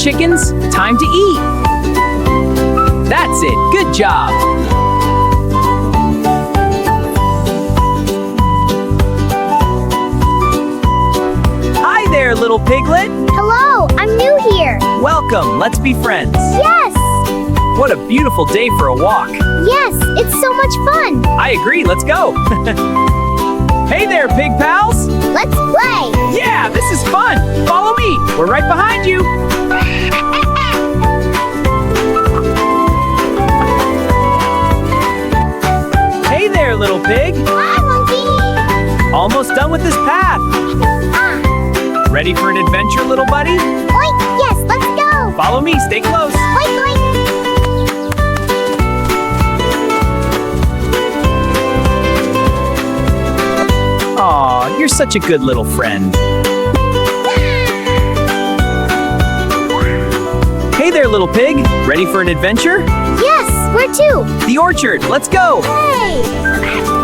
chickens, time to eat. That's it, good job. Hi there, little piglet. Hello, I'm new here. Welcome, let's be friends. Yes, What a beautiful day for a walk. yes, it's so much fun. I agree, let's go. Hey there, pig pals. Let's play. Yeah, this is fun. Follow me, we're right behind you. Hey there, little pig. Hi, monkey. Almost done with this path. Ah, Ready for an adventure, little buddy? oink, yes, let's go. Follow me, stay close. Oink, oink. Aw, you're such a good little friend. Hey there, little pig. Ready for an adventure? Yes, where to? The orchard, let's go. Hey.